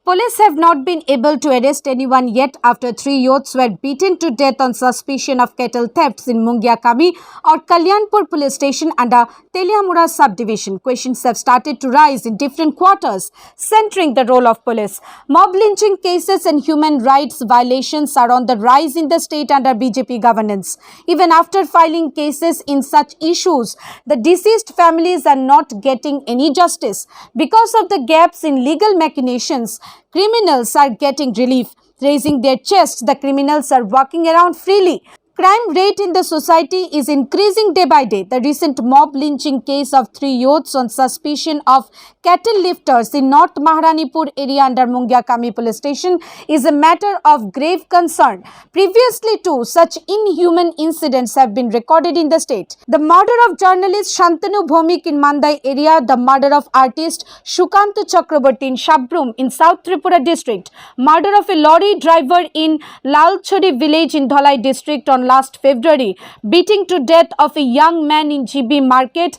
Police have not been able to arrest anyone yet after 3 youths were beaten to death on suspicion of cattle thefts in Mungiakami or Kalyanpur police station under Teliamura subdivision. Questions have started to rise in different quarters, centering the role of police. Mob lynching cases and human rights violations are on the rise in the state under BJP governance. Even after filing cases in such issues, the deceased families are not getting any justice. Because of the gaps in legal machinations, criminals are getting relief. Raising their chests, the criminals are walking around freely. Crime rate in the society is increasing day by day. The recent mob lynching case of 3 youths on suspicion of cattle lifters in North Maharanipur area under Mungiakami police station is a matter of grave concern. Previously too, such inhuman incidents have been recorded in the state. The murder of journalist Shantanu Bhomik in Mandai area, the murder of artist Shukanto Chakraborty in Shabrum in South Tripura district, murder of a lorry driver in Lalchori village in Dhalai district on last February, beating to death of a young man in GB market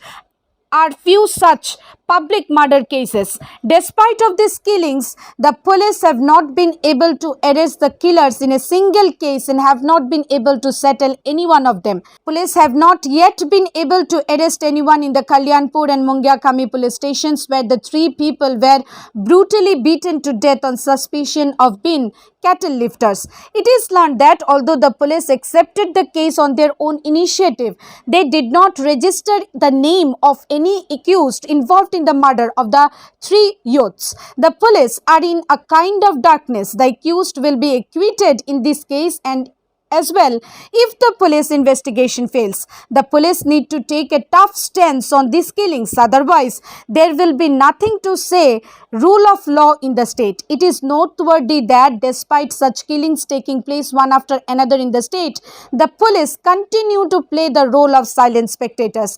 are few such public murder cases. Despite of these killings, the police have not been able to arrest the killers in a single case and have not been able to settle any one of them. Police have not yet been able to arrest anyone in the Kalyanpur and Mungiakami police stations where the 3 people were brutally beaten to death on suspicion of being cattle lifters. It is learned that although the police accepted the case on their own initiative, they did not register the name of any accused involved in the murder of the 3 youths. The police are in a kind of darkness. The accused will be acquitted in this case and as well if the police investigation fails. The police need to take a tough stance on these killings, otherwise there will be nothing to say rule of law in the state. It is noteworthy that despite such killings taking place one after another in the state, the police continue to play the role of silent spectators.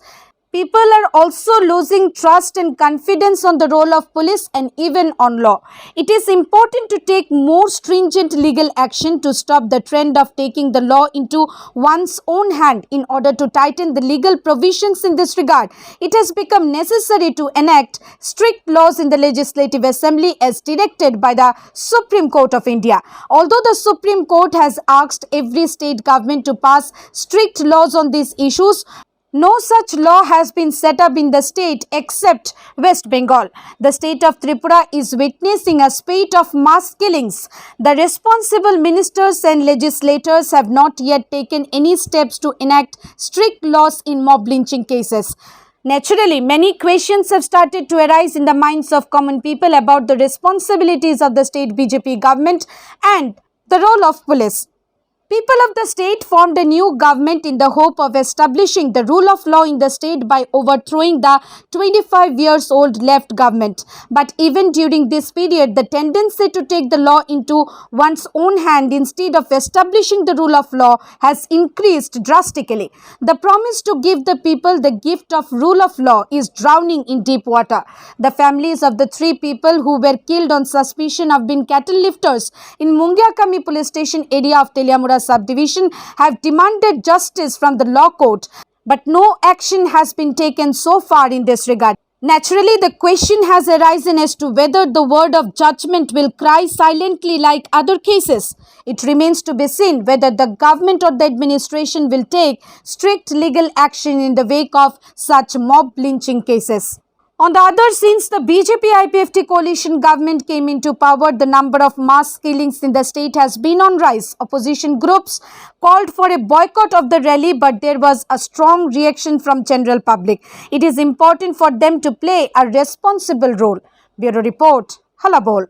People are also losing trust and confidence on the role of police and even on law. It is important to take more stringent legal action to stop the trend of taking the law into one's own hand. In order to tighten the legal provisions in this regard, it has become necessary to enact strict laws in the Legislative Assembly as directed by the Supreme Court of India. Although the Supreme Court has asked every state government to pass strict laws on these issues, no such law has been set up in the state except West Bengal. The state of Tripura is witnessing a spate of mass killings. The responsible ministers and legislators have not yet taken any steps to enact strict laws in mob lynching cases. Naturally, many questions have started to arise in the minds of common people about the responsibilities of the state BJP government and the role of police. People of the state formed a new government in the hope of establishing the rule of law in the state by overthrowing the 25-year-old left government. But even during this period, the tendency to take the law into one's own hand instead of establishing the rule of law has increased drastically. The promise to give the people the gift of rule of law is drowning in deep water. The families of the 3 people who were killed on suspicion of being cattle lifters in Mungiakami police station area of Teliamura subdivision have demanded justice from the law court, but no action has been taken so far in this regard. Naturally, the question has arisen as to whether the word of judgment will cry silently like other cases. It remains to be seen whether the government or the administration will take strict legal action in the wake of such mob lynching cases. On the other, since the BJP-IPFT coalition government came into power, the number of mass killings in the state has been on rise. Opposition groups called for a boycott of the rally, but there was a strong reaction from general public. It is important for them to play a responsible role. Bureau Report, Halabol.